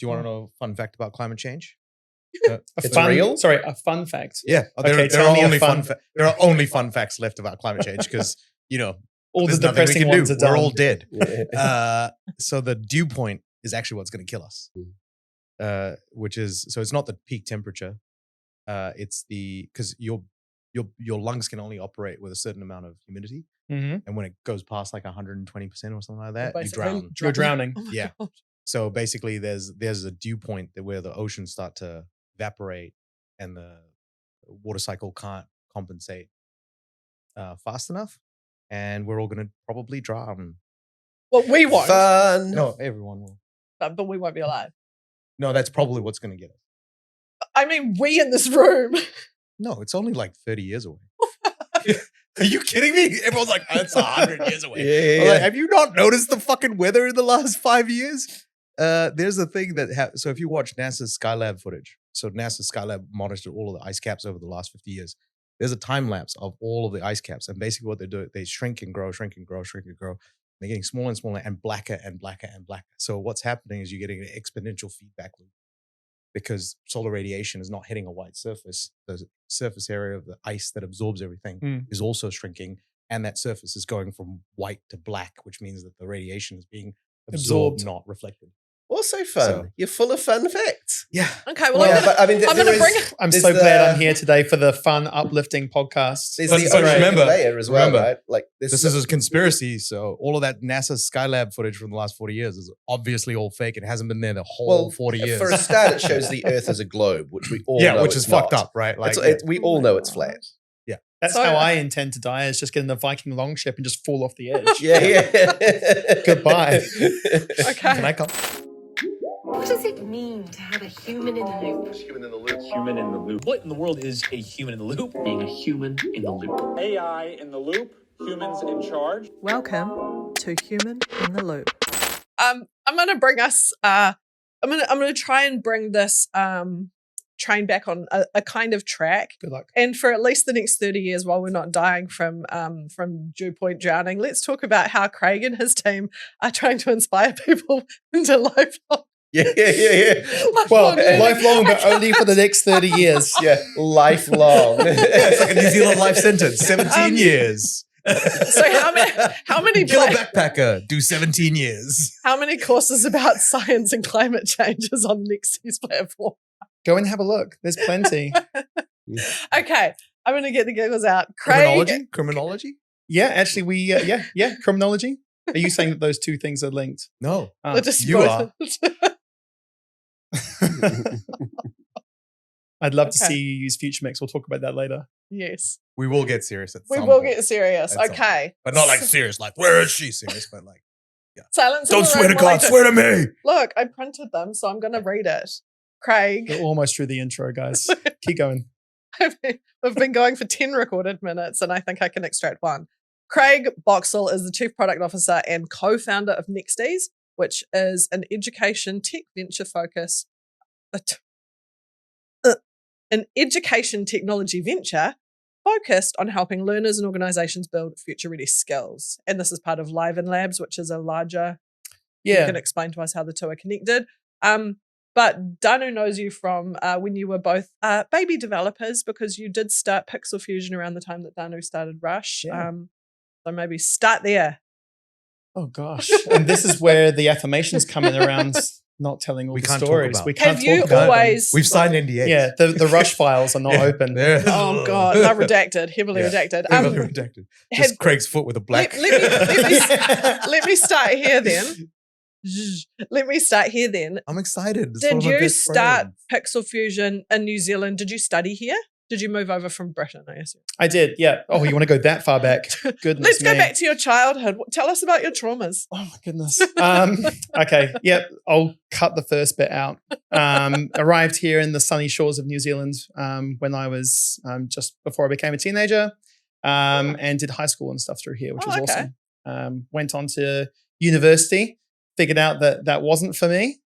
you want to know a fun fact about climate change? It's real? Sorry, a fun fact. Yeah. There are only fun facts left about climate change because, all the there's nothing we depressing can ones do. are done. We're all dead. Yeah. So the dew point is actually what's going to kill us, which is, so it's not the peak temperature. It's because your lungs can only operate with a certain amount of humidity. Mm-hmm. And when it goes past like 120% or something like that, you Basically, drown. You're drowning. Oh my Yeah. God. So basically there's a dew point where the oceans start to evaporate and the water cycle can't compensate fast enough. And we're all going to probably drown. Well, we won't, Fun. No, everyone will. but we won't be alive. No, that's probably what's going to get us. I mean, we in this room. No, it's only like 30 years away. Are you kidding me? Everyone's like, oh, it's 100 years away. I'm like, have you not noticed the fucking weather in the last 5 years? There's a thing that so if you watch NASA's Skylab footage, so NASA Skylab monitored all of the ice caps over the last 50 years. There's a time lapse of all of the ice caps, and basically what they do, they shrink and grow, shrink and grow, shrink and grow. They're getting smaller and smaller and blacker and blacker and blacker. So what's happening is you're getting an exponential feedback loop because solar radiation is not hitting a white surface. The surface area of the ice that absorbs everything is also shrinking, and that surface is going from white to black, which means that the radiation is being absorbed. Not reflected. Also fun. So- You're full of fun facts. Yeah. Okay, well, I'm gonna bring it. I'm so glad I'm here today for the fun, uplifting podcast. There's But the remember- remember layer as well, right? Like This is a conspiracy, so all of that NASA Skylab footage from the last 40 years is obviously all fake. It hasn't been there the whole 40 years. For a start, it shows the Earth as a globe, which we all know which it's is fucked not. up, right? Like, We all know it's flat. That's So- how I intend to die, is just get in the Viking longship and just fall off the edge. Yeah. Goodbye. Okay. Can I come? What does it mean to have a human in the loop? Human in the loop. Human in the loop. What in the world is a human in the loop? Being a human in the loop. AI in the loop. Humans in charge. Welcome to Human in the Loop. I'm gonna bring us. I'm gonna try and bring this train back on a kind of track. Good luck. And for at least the next 30 years, while we're not dying from dew point drowning, let's talk about how Craig and his team are trying to inspire people into lifelong. Yeah. Well, lifelong, but only for the next 30 years. Yeah, lifelong. It's like a New Zealand life sentence, 17 years. So how many Kill a backpacker, do 17 years. how many courses about science and climate change is on Nexties platform? Go and have a look. There's plenty. Okay, I'm gonna get the giggles out. Craig, Criminology? Yeah, actually, yeah. Criminology. Are you saying that those two things are linked? No. they're just you both- I'd love to Okay. see you use Future Mix. We'll talk about that later. Yes, We will get serious at we some will point. get serious. At some Okay, point. But not like serious, like, where is she serious? But like, silence. in don't the swear to room while I God, do- swear to me. Look, I printed them, so I'm gonna read it. Craig, We're almost through the intro, guys. Keep going. we've been going for 10 recorded minutes, and I think I can extract one. Craig Boxall is the Chief Product Officer and co-founder of Nexties, which is an education tech venture focus. An education technology venture focused on helping learners and organizations build future-ready skills. And this is part of Liven Labs, which is a larger. You Yeah. can explain to us how the two are connected. But Danu knows you from when you were both baby developers, because you did start Pixel Fusion around the time that Danu started Rush. Yeah. So maybe start there. Oh, gosh. And this is where the affirmations come in around not telling all We the can't talk stories. about We it. can't Have you talk about them. always? We've signed NDAs. Yeah, the Rush files are not open. Oh God, they're redacted, heavily Yeah. redacted. Heavily redacted. had- Just Craig's foot with a black. let me start here then. Let me start here then. I'm excited. It's one Did of my you best start friends. Pixel Fusion in New Zealand? Did you study here? Did you move over from Britain, I assume? I did, yeah. Oh, you want to go that far back? Goodness Let's go me. back to your childhood. Tell us about your traumas. Oh my goodness. Okay. Yep. I'll cut the first bit out. Arrived here in the sunny shores of New Zealand when I was just before I became a teenager, and did high school and stuff through here, which was okay. awesome. Went on to university, figured out that that wasn't for me.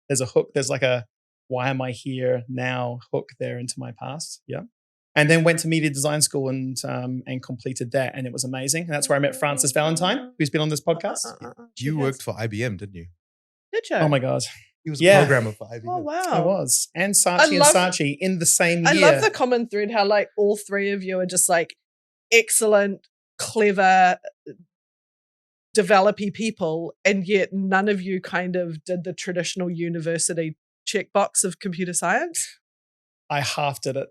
There's a hook. There's like a why am I here now hook there into my past. Yeah. And then went to media design school and completed that, and it was amazing. And that's where I met Francis Valentine, who's been on this podcast. You worked for IBM, didn't you? Did you? Oh my God. He was Yeah. a programmer for 5 years. Oh wow. I was. And I Saatchi and love- Saatchi in the same I year. love the common thread how like all three of you are just like excellent, clever, developy people, and yet none of you kind of did the traditional university checkbox of computer science. I half did it.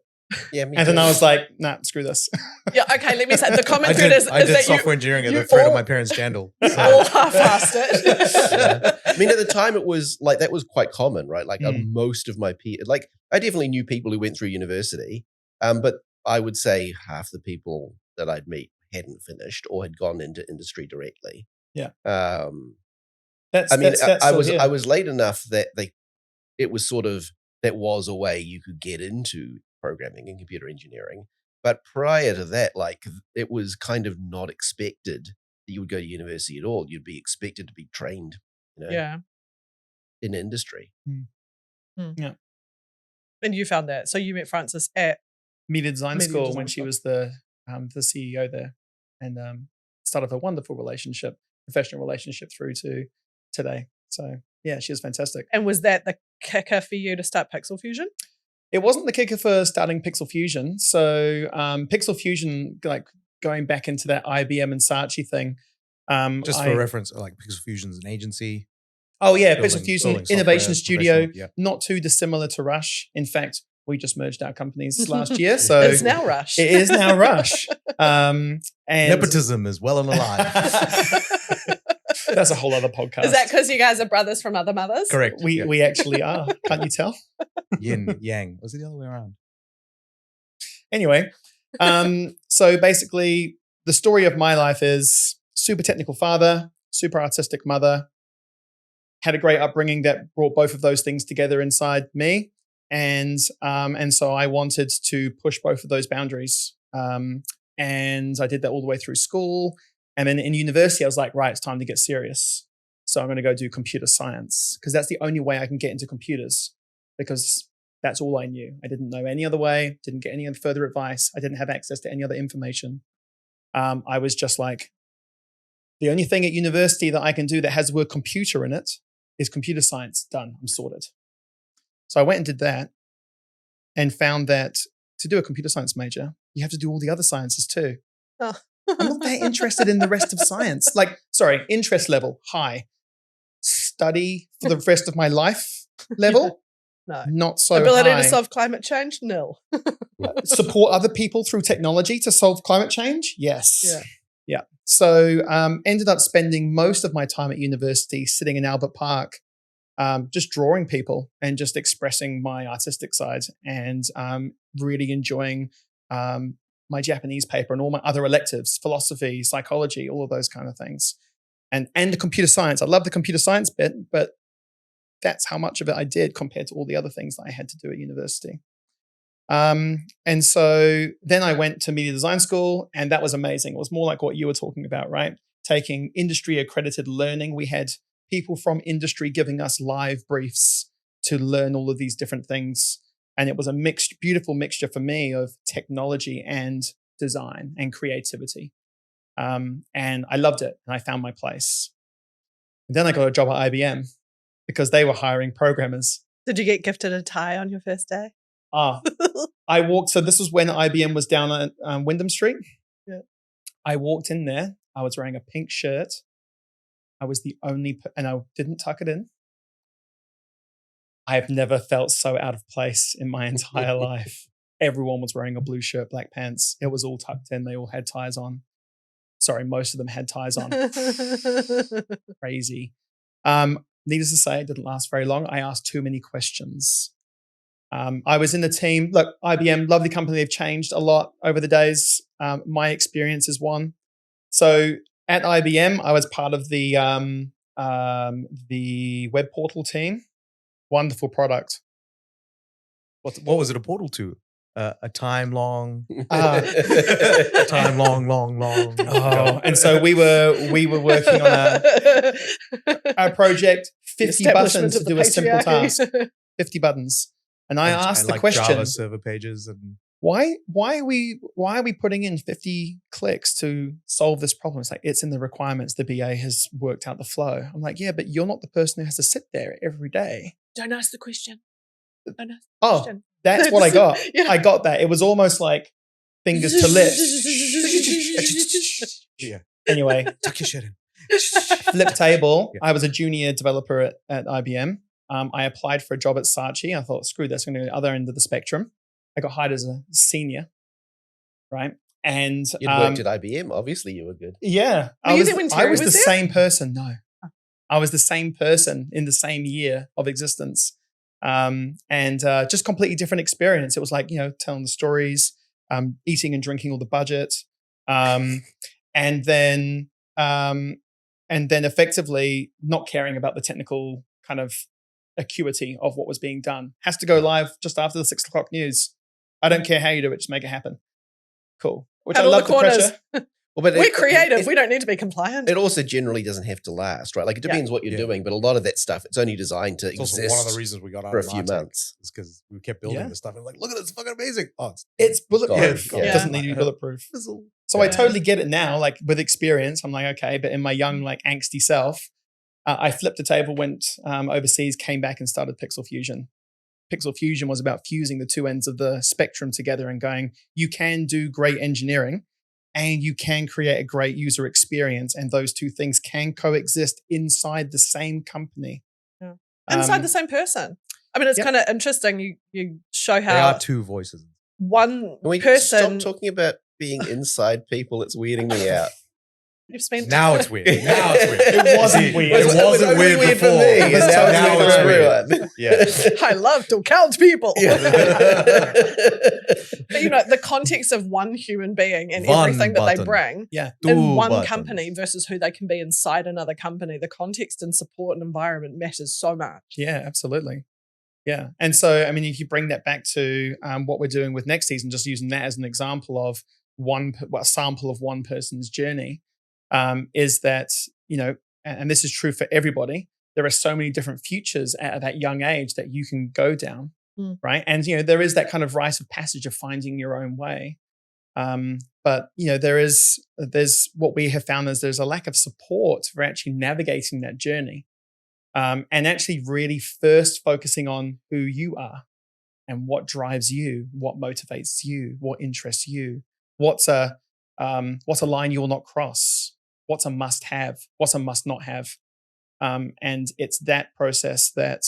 Yeah, me And then too. I was like, nah, screw this. Yeah, okay, let me say the common I thread did, is I did that software engineering at you the threat of all- my parents' jandal. you So- all half-assed it. I mean, at the time, it was like that was quite common, right? Like Mm. most of my peers, like I definitely knew people who went through university, but I would say half the people that I'd meet hadn't finished or had gone into industry directly. Yeah. I mean, that's I still was here. I was late enough that it was sort of that was a way you could get into programming and computer engineering. But prior to that, like it was kind of not expected that you would go to university at all. You'd be expected to be trained, Yeah. in industry. Yeah. And you found that. So you met Frances at Media Design Media School Design when she School. was the CEO there, and started a wonderful relationship, professional relationship through to today. So yeah, she was fantastic. and was that the kicker for you to start Pixel Fusion? It wasn't the kicker for starting Pixel Fusion. So Pixel Fusion, like going back into that IBM and Saatchi thing. Just for reference, like Pixel Fusion's an agency. Oh yeah, building- Pixel Fusion building Innovation software, Studio, professional, not too dissimilar to Rush. In fact, we just merged our companies last year, so It's now Rush. it is now Rush. And Nepotism is well and alive. that's a whole other podcast. Is that because you guys are brothers from other mothers? Correct. we yeah. we actually are? Can't you tell? Yin, yang. Was it the other way around? Anyway, so basically, the story of my life is super technical father, super artistic mother. Had a great upbringing that brought both of those things together inside me, and so I wanted to push both of those boundaries, and I did that all the way through school, and then in university I was like, right, it's time to get serious. So I'm going to go do computer science because that's the only way I can get into computers, because that's all I knew. I didn't know any other way, didn't get any other further advice. I didn't have access to any other information. I was just like, the only thing at university that I can do that has the word computer in it is computer science. Done. I'm sorted. So I went and did that and found that to do a computer science major, you have to do all the other sciences too. Oh. I'm not that interested in the rest of science. Interest level, high. Study for the rest of my life level, No. not so Ability high. to solve climate change? Nil. Support other people through technology to solve climate change? Yes. Yeah. Yeah. So ended up spending most of my time at university sitting in Albert Park, just drawing people and just expressing my artistic side, and really enjoying my Japanese paper and all my other electives, philosophy, psychology, all of those kind of things. And the computer science. I love the computer science bit, but that's how much of it I did compared to all the other things that I had to do at university. And so then I went to media design school, and that was amazing. It was more like what you were talking about, right? Taking industry accredited learning. We had people from industry giving us live briefs to learn all of these different things. And it was a beautiful mixture for me of technology and design and creativity. And I loved it, and I found my place. And then I got a job at IBM because they were hiring programmers. Did you get gifted a tie on your first day? I walked. So this was when IBM was down at Wyndham Street. Yeah. I walked in there. I was wearing a pink shirt. I was the only, and I didn't tuck it in. I have never felt so out of place in my entire life. Everyone was wearing a blue shirt, black pants. It was all tucked in. They all had ties on. Sorry, most of them had ties on. Crazy. Needless to say, it didn't last very long. I asked too many questions. I was in the team. Look, IBM, lovely company. They've changed a lot over the days. My experience is one. So at IBM, I was part of the web portal team. Wonderful product. What was it a portal to? A time long, Uh, time long. Oh, and so we were working on a project, 50 buttons to do a simple task. 50 buttons. And I asked the like question. Java server pages and why are we putting in 50 clicks to solve this problem? It's like, it's in the requirements. The BA has worked out the flow. I'm like, yeah, but you're not the person who has to sit there every day. Don't ask the question. Don't ask the Oh, question. that's what I got. Yeah. I got that. It was almost like fingers to lips. Yeah. Anyway, Tuck your shit in. flip table. Yeah. I was a junior developer at IBM. I applied for a job at Saatchi. I thought, screw this, I'm going to go to the other end of the spectrum. I got hired as a senior, right? And You'd worked at IBM. Obviously, you were good. yeah, Were you there when Terry was was the there? same person. No, I was the same person in the same year of existence, and just completely different experience. It was like, telling the stories, eating and drinking all the budget, and then effectively not caring about the technical kind of acuity of what was being done. Has to go live just after the 6 o'clock news. I don't care how you do it, just make it happen. Cool. Which Cut I all love the the corners. pressure. Well, but We're creative. We don't need to be compliant. It also generally doesn't have to last, right? Like it depends what you're doing, but a lot of that stuff, it's only designed to It's also exist one of the reasons we got out for a of few Martech months. is because we kept building Yeah. this stuff and like, look at this, fucking amazing. Oh, It's bulletproof. gone. It Yeah. doesn't need to be bulletproof. So I totally get it now, like with experience. I'm like, okay, but in my young, like angsty self, I flipped the table, went overseas, came back and started Pixel Fusion. Pixel Fusion was about fusing the two ends of the spectrum together and going, you can do great engineering and you can create a great user experience. And those two things can coexist inside the same company. Yeah. Inside the same person. I mean, it's kind of interesting. You show how They are two voices. one Can we person. stop talking about being inside people? It's weirding me out. You've spent Now it's weird. Now it's weird. It wasn't weird. It wasn't weird for before. me. But It's now totally it's for weird. everyone. Yeah. I love to count people. Yeah. But, the context of one human being and One everything that they button. bring Yeah. in Two one buttons. company versus who they can be inside another company, the context and support and environment matters so much. Yeah, absolutely. Yeah. And so, I mean, if you bring that back to what we're doing with Nexties and just using that as an example of a sample of one person's journey, is that, and this is true for everybody, there are so many different futures at that young age that you can go down, right? And, there is that kind of rite of passage of finding your own way. But, there's what we have found is there's a lack of support for actually navigating that journey. And actually really first focusing on who you are and what drives you, what motivates you, what interests you, what's a line you will not cross, what's a must have, what's a must not have. And it's that process that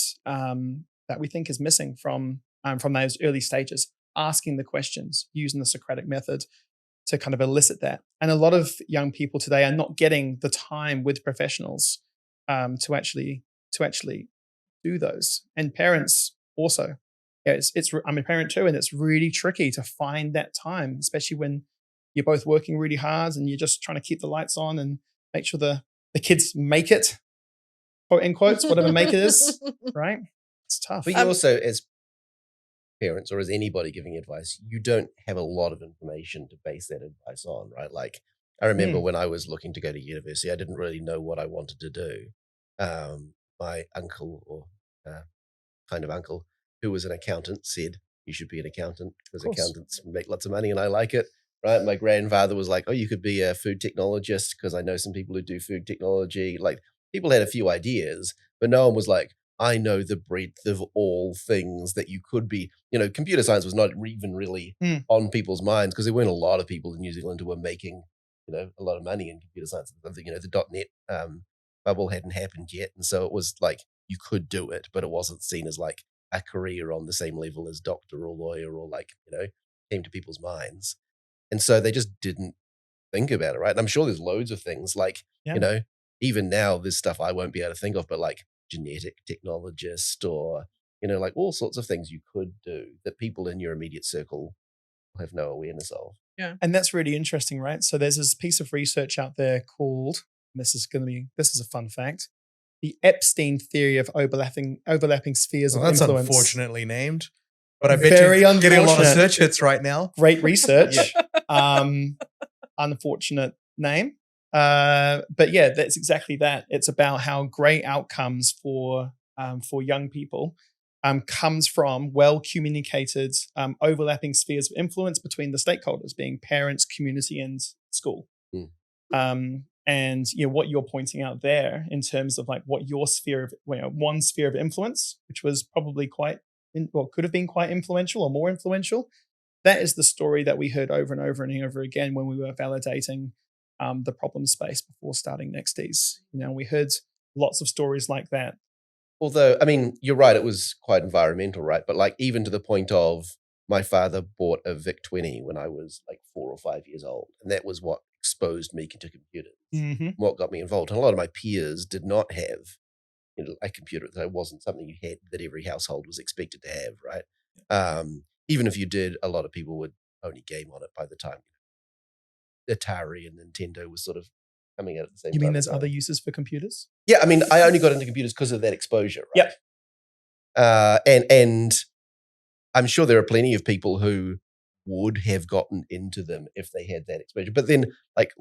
we think is missing from those early stages, asking the questions, using the Socratic method to kind of elicit that. And a lot of young people today are not getting the time with professionals to actually do those. And parents also. Yeah, I'm a parent too, and it's really tricky to find that time, especially when you're both working really hard and you're just trying to keep the lights on and make sure the kids make it, quote in quotes, whatever make it is, right? It's tough. But you also, as parents or as anybody giving advice, you don't have a lot of information to base that advice on, right? Like I remember when I was looking to go to university, I didn't really know what I wanted to do. My uncle or kind of uncle who was an accountant said, you should be an accountant because accountants make lots of money and I like it. Right. My grandfather was like, oh, you could be a food technologist because I know some people who do food technology. Like people had a few ideas, but no one was like, I know the breadth of all things that you could be. Computer science was not even really on people's minds because there weren't a lot of people in New Zealand who were making, a lot of money in computer science. The .NET bubble hadn't happened yet. And so it was like, you could do it, but it wasn't seen as like a career on the same level as doctor or lawyer or came to people's minds. And so they just didn't think about it, right? And I'm sure there's loads of things like, even now there's stuff I won't be able to think of, but like genetic technologist or, like all sorts of things you could do that people in your immediate circle have no awareness of. Yeah. And that's really interesting, right? So there's this piece of research out there called, this is a fun fact, the Epstein theory of overlapping spheres of That's influence. unfortunately named. But I bet Very you're getting a lot of unfortunate. search hits right now. Great research. Unfortunate name. But yeah, that's exactly that. It's about how great outcomes for young people comes from well-communicated, overlapping spheres of influence between the stakeholders, being parents, community, and school. And what you're pointing out there in terms of like what your sphere of one sphere of influence, which was probably could have been quite influential or more influential. That is the story that we heard over and over and over again when we were validating the problem space before starting Nexties. We heard lots of stories like that. Although, I mean, you're right, it was quite environmental, right? But like even to the point of my father bought a VIC-20 when I was like 4 or 5 years old. And that was what exposed me to computers, what got me involved. And a lot of my peers did not have a computer. That wasn't something you had that every household was expected to have, right? Even if you did, a lot of people would only game on it by the time Atari and Nintendo was sort of coming out at the same time. You mean there's other uses for computers? Yeah, I mean, I only got into computers because of that exposure, right? Yeah. And I'm sure there are plenty of people who would have gotten into them if they had that exposure. But then, like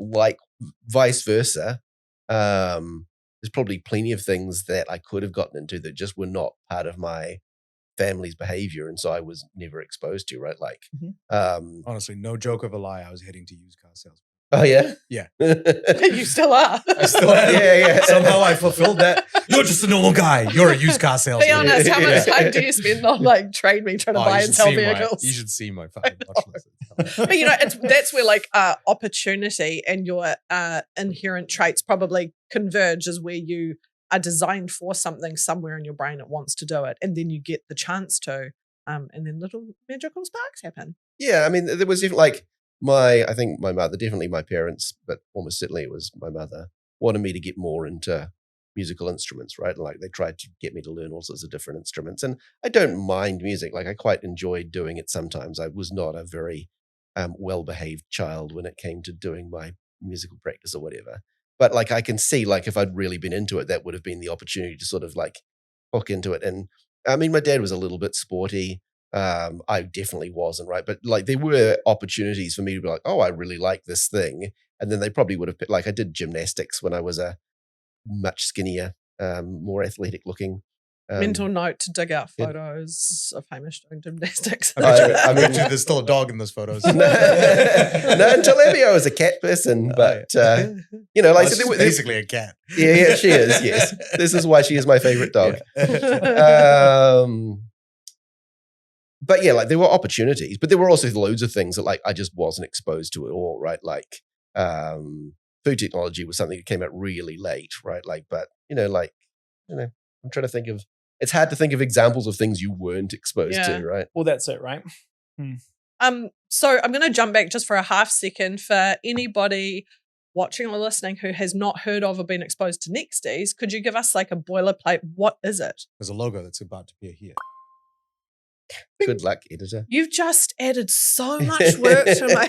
vice versa, there's probably plenty of things that I could have gotten into that just were not part of my family's behavior, and so I was never exposed to, right? Like, honestly, no joke of a lie, I was heading to used car sales. Oh yeah, yeah. You still are. I still am. Yeah. Somehow I fulfilled that. You're just a normal guy. You're a used car salesman. Be honest, how much time do you spend on like Trade Me trying to buy and sell vehicles? You should see my fucking watch list. But that's where like opportunity and your inherent traits probably converge, is where you are designed for something somewhere in your brain. It wants to do it, and then you get the chance to, and then little magical sparks happen. Yeah, I mean, there was even like I think my mother, definitely my parents, but almost certainly it was my mother, wanted me to get more into musical instruments, right? Like they tried to get me to learn all sorts of different instruments. And I don't mind music. Like I quite enjoyed doing it sometimes. I was not a very well-behaved child when it came to doing my musical practice or whatever. But like I can see, like if I'd really been into it, that would have been the opportunity to sort of like hook into it. And I mean, my dad was a little bit sporty. I definitely wasn't, right? But like there were opportunities for me to be like, oh, I really like this thing. And then they probably would have picked, like I did gymnastics when I was a much skinnier, more athletic looking. Mental note to dig out photos of Hamish doing gymnastics. I mean, there's still a dog in those photos. No, until maybe I was a cat person, but like she's basically a cat. Yeah, she is. Yes, this is why she is my favorite dog. But yeah, like there were opportunities, but there were also loads of things that like I just wasn't exposed to at all, right? Like food technology was something that came out really late, right? Like, but I'm trying to think of. It's hard to think of examples of things you weren't exposed to, right? Well, that's it, right? So I'm going to jump back just for a half second for anybody watching or listening who has not heard of or been exposed to Nexties. Could you give us like a boilerplate? What is it? There's a logo that's about to appear here. Good luck, editor. You've just added so much work to my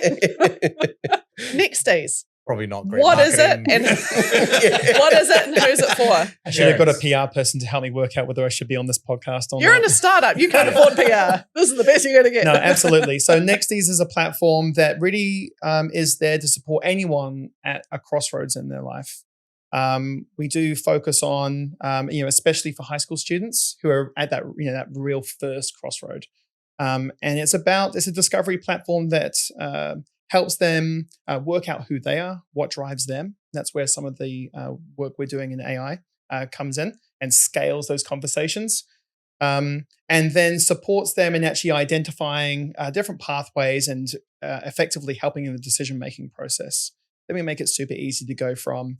Nexties. Probably not great. What is it? And what is it and who's it for? I should have got a PR person to help me work out whether I should be on this podcast or You're not. in a startup. You can't afford PR. This is the best you're going to get. No, absolutely. So Nexties is a platform that really is there to support anyone at a crossroads in their life. We do focus on, especially for high school students who are at that, that real first crossroad. And it's a discovery platform that helps them work out who they are, what drives them. That's where some of the work we're doing in AI comes in and scales those conversations. And then supports them in actually identifying different pathways and effectively helping in the decision-making process. Then we make it super easy to go from,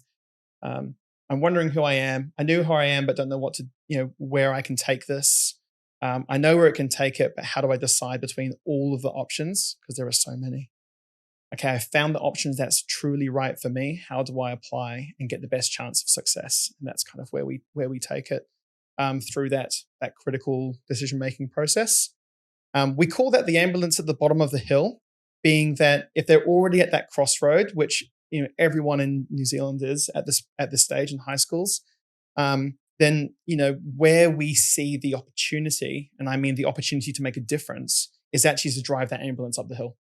I'm wondering who I am. I know who I am, but don't know what to, where I can take this. I know where it can take it, but how do I decide between all of the options? Because there are so many. Okay, I found the options that's truly right for me. How do I apply and get the best chance of success? And that's kind of where we take it through that critical decision-making process. We call that the ambulance at the bottom of the hill, being that if they're already at that crossroad, which everyone in New Zealand is at this stage in high schools, then where we see the opportunity, and I mean the opportunity to make a difference, is actually to drive that ambulance up the hill,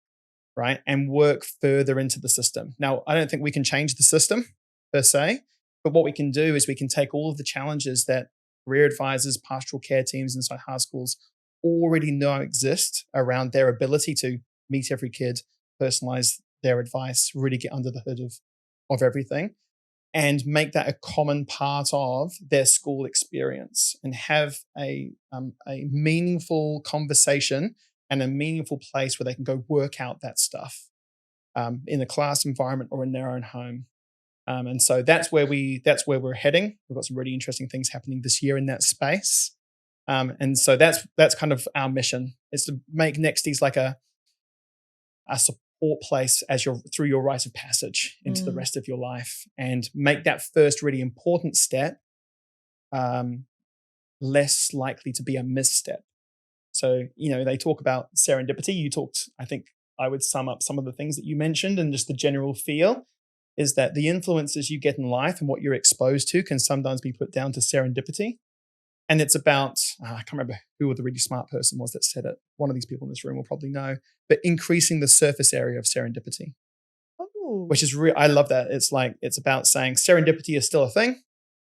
right, and work further into the system. Now, I don't think we can change the system per se, but what we can do is we can take all of the challenges that career advisors, pastoral care teams inside high schools already know exist around their ability to meet every kid, personalize their advice, really get under the hood of everything, and make that a common part of their school experience, and have a meaningful conversation and a meaningful place where they can go work out that stuff in a class environment or in their own home. And so that's where we're heading. We've got some really interesting things happening this year in that space. And so that's kind of our mission, is to make Nexties like a support place as you're through your rite of passage into the rest of your life, and make that first really important step less likely to be a misstep. So, they talk about serendipity. I think I would sum up some of the things that you mentioned, and just the general feel is that the influences you get in life and what you're exposed to can sometimes be put down to serendipity. And it's about, I can't remember who the really smart person was that said it. One of these people in this room will probably know, but increasing the surface area of serendipity, which is I love that. It's about saying serendipity is still a thing,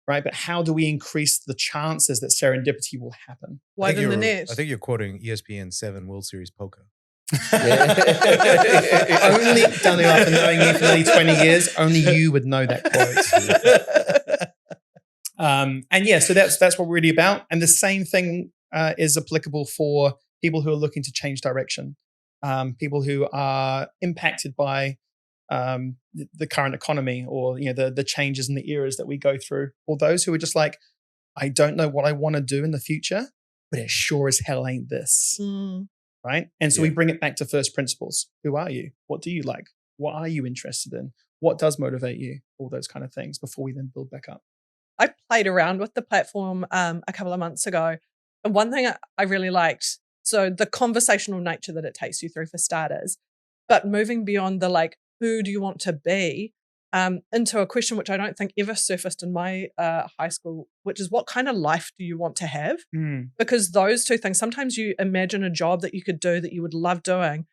right? But how do we increase the chances that serendipity will happen? Widen the net. I think you're quoting ESPN 7 World Series poker. Only, Daniel, after knowing you for nearly 20 years, only you would know that quote. And yeah, so that's what we're really about. And the same thing is applicable for people who are looking to change direction, people who are impacted by the current economy, or the changes in the eras that we go through, or those who are just like, I don't know what I want to do in the future, but it sure as hell ain't this. Right? And so we bring it back to first principles. Who are you? What do you like? What are you interested in? What does motivate you? All those kind of things before we then build back up. I played around with the platform a couple of months ago. And one thing I really liked, so the conversational nature that it takes you through for starters, but moving beyond the who do you want to be, into a question which I don't think ever surfaced in my high school, which is, what kind of life do you want to have? Because those two things, sometimes you imagine a job that you could do that you would love doing,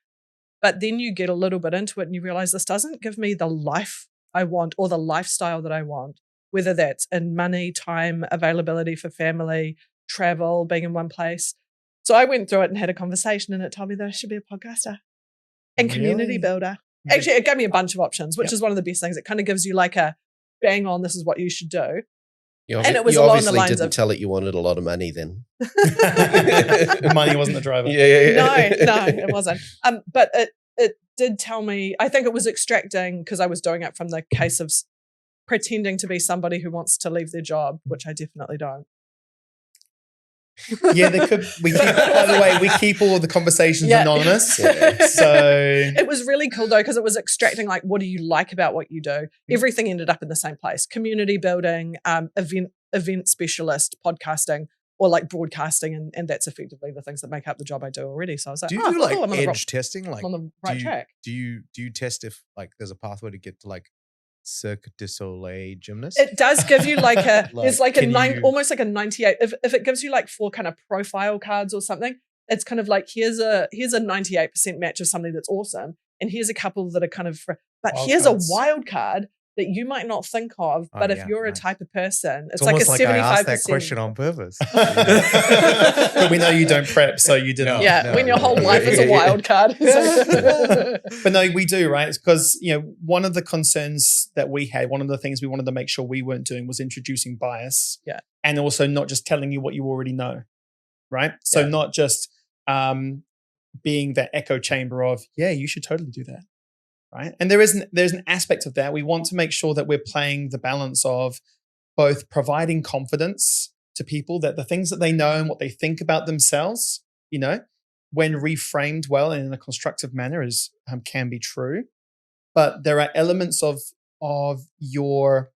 but then you get a little bit into it and you realize this doesn't give me the life I want or the lifestyle that I want, whether that's in money, time, availability for family, travel, being in one place. So I went through it and had a conversation, and it told me that I should be a podcaster and community builder. Actually, it gave me a bunch of options, which is one of the best things. It kind of gives you a bang on, this is what you should do. And it was you along obviously the lines didn't of, tell it you wanted a lot of money then. Money wasn't the driver. No, it wasn't. But it did tell me, I think it was extracting, because I was doing it from the case of pretending to be somebody who wants to leave their job, which I definitely don't. Yeah, by the way, we keep all of the conversations anonymous. So it was really cool though, because it was extracting what do you like about what you do? Everything ended up in the same place: community building, event specialist, podcasting, or broadcasting, and that's effectively the things that make up the job I do already. So I was like, do you do cool, edge testing? I'm on the right track. Do you test if there's a pathway to get to Cirque du Soleil gymnast? It does give you there's almost like a 98. If it gives you 4 kind of profile cards or something, it's kind of here's a 98% match of something that's awesome, and here's a couple that are kind of, but here's a wild card that you might not think of, but if you're a type of person, it's like a 75%. I asked that question on purpose. But we know you don't prep, so you didn't. When your whole life is a wild card. But no, we do, right? It's because, one of the concerns that we had, one of the things we wanted to make sure we weren't doing was introducing bias. Yeah. And also not just telling you what you already know, right? So not just being that echo chamber of, you should totally do that. Right. And there's an aspect of that. We want to make sure that we're playing the balance of both providing confidence to people that the things that they know and what they think about themselves, when reframed well and in a constructive manner can be true. But there are elements of your,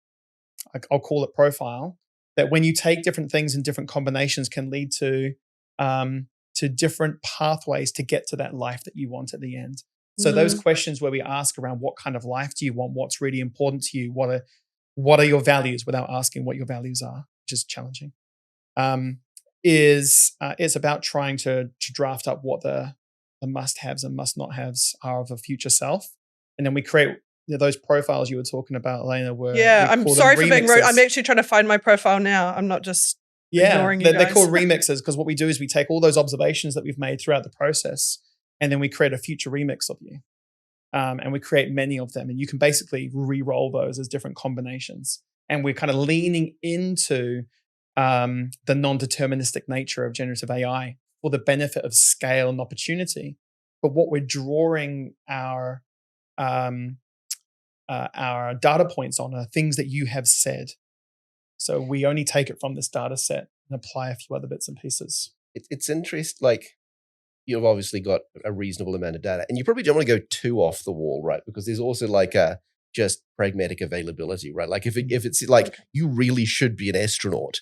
I'll call it profile, that when you take different things in different combinations can lead to different pathways to get to that life that you want at the end. So those questions where we ask around what kind of life do you want, what's really important to you, what are your values, without asking what your values are, which is challenging, it's about trying to draft up what the must-haves and must-not-haves are of a future self. And then we create those profiles you were talking about, Elena. I'm sorry for being rude. I'm actually trying to find my profile now. I'm not just Yeah, ignoring you they're guys. called remixes because what we do is we take all those observations that we've made throughout the process and then we create a future remix of you. And we create many of them and you can basically re-roll those as different combinations. And we're kind of leaning into the non-deterministic nature of generative AI for the benefit of scale and opportunity. But what we're drawing our data points on are things that you have said. So we only take it from this data set and apply a few other bits and pieces. It's interesting, like, you've obviously got a reasonable amount of data, and you probably don't want to go too off the wall, right? Because there's also like a just pragmatic availability, right? Like if it's like you really should be an astronaut,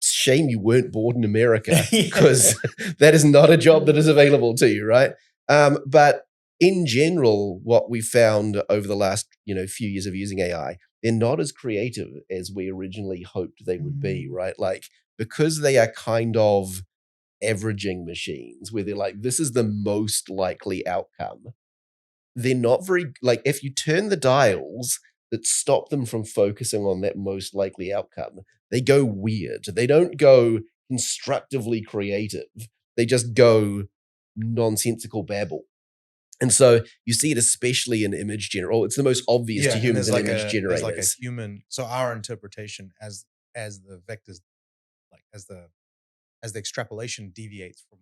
it's a shame you weren't born in America because that is not a job that is available to you, right? But in general, what we found over the last few years of using AI, they're not as creative as we originally hoped they would be, right? Like because they are kind of averaging machines where they're like, this is the most likely outcome. They're not very, like, if you turn the dials that stop them from focusing on that most likely outcome, they go weird. They don't go constructively creative. They just go nonsensical babble. And so you see it especially in image general. It's the most obvious to humans in image generators. There's like a human, so our interpretation as the vectors, like as the extrapolation deviates from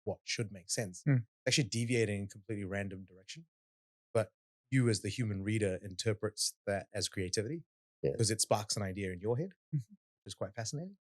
what should make sense. Actually deviating in completely random direction. But you as the human reader interprets that as creativity because it sparks an idea in your head, which is quite fascinating.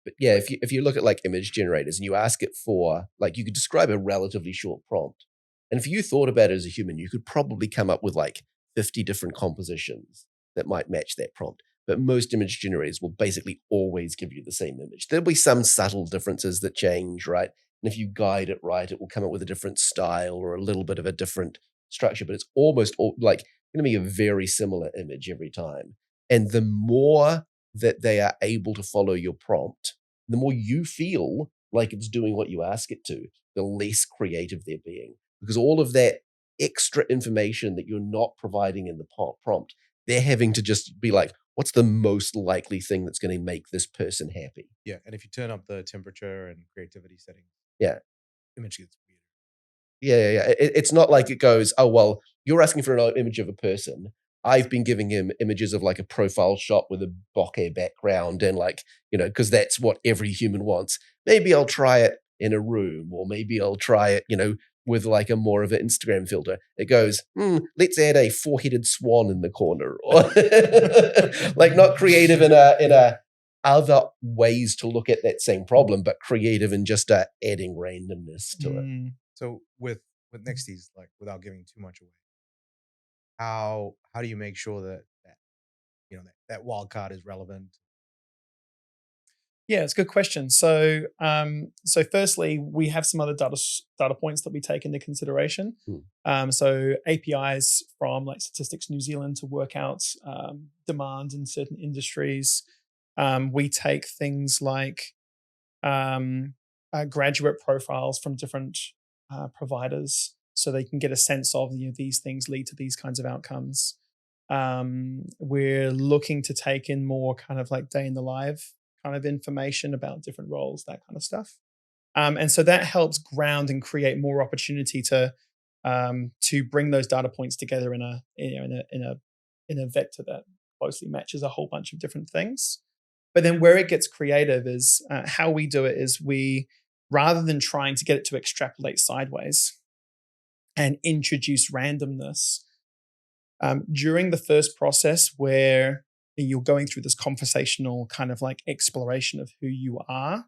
But yeah, if you look at like image generators and you ask it for, like, you could describe a relatively short prompt. And if you thought about it as a human, you could probably come up with like 50 different compositions that might match that prompt. But most image generators will basically always give you the same image. There'll be some subtle differences that change, right? And if you guide it right, it will come up with a different style or a little bit of a different structure, but it's almost like going to be a very similar image every time. And the more that they are able to follow your prompt, the more you feel like it's doing what you ask it to, the less creative they're being. Because all of that extra information that you're not providing in the prompt, they're having to just be like, what's the most likely thing that's going to make this person happy? Yeah, and if you turn up the temperature and creativity settings, image gets weird. Yeah. It's not like it goes, oh, well, you're asking for an image of a person. I've been giving him images of like a profile shot with a bokeh background and like, because that's what every human wants. Maybe I'll try it in a room, or maybe I'll try it, with like a more of an Instagram filter. It goes, let's add a four-headed swan in the corner, or like not creative in a other ways to look at that same problem, but creative in just adding randomness to it. So with Nexties, like without giving too much away, how do you make sure that that wild card is relevant? Yeah, it's a good question. So, firstly, we have some other data points that we take into consideration. So APIs from like Statistics New Zealand to work out demand in certain industries. We take things like graduate profiles from different providers, so they can get a sense of these things lead to these kinds of outcomes. We're looking to take in more kind of like day in the life kind of information about different roles, that kind of stuff. And so that helps ground and create more opportunity to bring those data points together in a vector that closely matches a whole bunch of different things. But then where it gets creative is how we do it is we, rather than trying to get it to extrapolate sideways and introduce randomness, during the first process where you're going through this conversational kind of like exploration of who you are,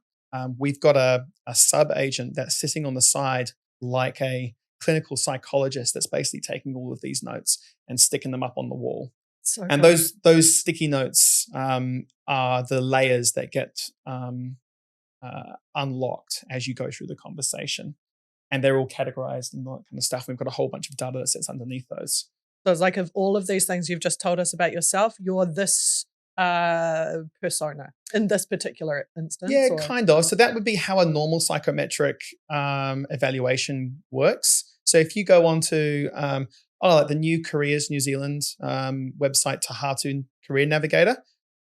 we've got a sub-agent that's sitting on the side like a clinical psychologist that's basically taking all of these notes and sticking them up on the wall. So and cool. those sticky notes are the layers that get unlocked as you go through the conversation. And they're all categorized and all that kind of stuff. We've got a whole bunch of data that sits underneath those. So it's like, of all of these things you've just told us about yourself, you're this persona in this particular instance? Yeah, or? kind of. So that would be how a normal psychometric evaluation works. So if you go on to like the new Careers New Zealand website, Tahatu Career Navigator,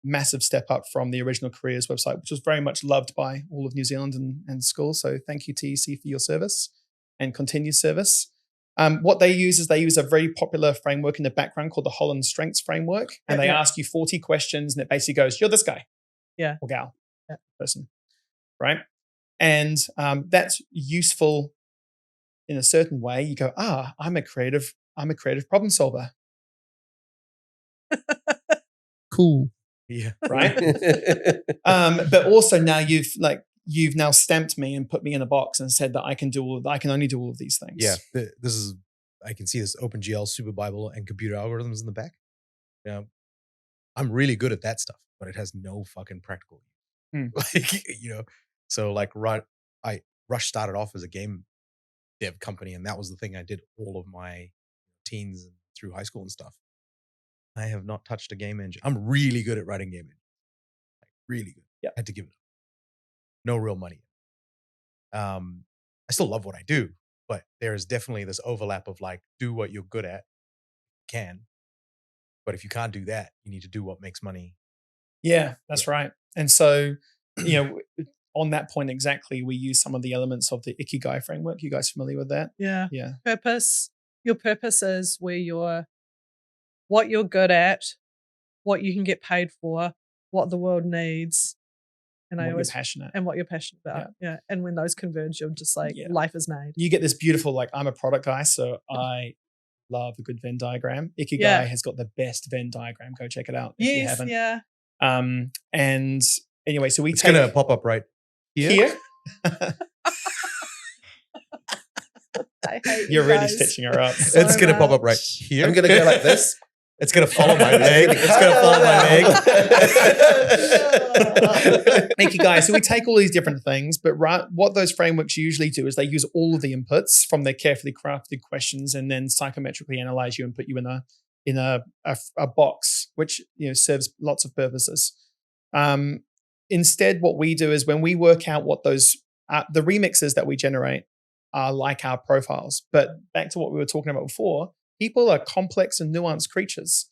massive step up from the original careers website, which was very much loved by all of New Zealand and schools. So thank you, TEC, for your service and continued service. What they use is a very popular framework in the background called the Holland Strengths Framework. And they ask you 40 questions and it basically goes, you're this guy. Yeah. Or gal. Yeah. Person. Right. And that's useful in a certain way. You go, I'm a creative problem solver. Cool. Yeah. Right. But also now you've now stamped me and put me in a box and said that I can only do all of these things. Yeah. I can see this OpenGL, Super Bible, and computer algorithms in the back. Yeah. I'm really good at that stuff, but it has no fucking practical use. So like Rush started off as a game dev company, and that was the thing I did all of my teens and through high school and stuff. I have not touched a game engine. I'm really good at writing game engines. Like really good. Yeah. I had to give it up. No real money. I still love what I do, but there is definitely this overlap of like, do what you're good at, but if you can't do that, you need to do what makes money. Yeah, that's right. And so, on that point exactly, we use some of the elements of the Ikigai framework. You guys familiar with that? Yeah. Yeah. Your purpose is what you're good at, what you can get paid for, what the world needs, and what you're passionate and what you're passionate about. Yeah. And when those converge, you're just like, life is made. You get this beautiful, like, I'm a product guy, so I love a good Venn diagram. Ikigai has got the best Venn diagram. Go check it out if you haven't. Yeah. And anyway, so it's gonna pop up right here. I hate You're really guys stitching her up. so It's gonna much. pop up right here. I'm gonna go like this. It's gonna follow my leg. It's gonna follow my leg. Ikigai. So we take all these different things, but what those frameworks usually do is they use all of the inputs from their carefully crafted questions and then psychometrically analyze you and put you in a box, which serves lots of purposes. Instead, what we do is when we work out what those the remixes that we generate are like our profiles. But back to what we were talking about before, people are complex and nuanced creatures.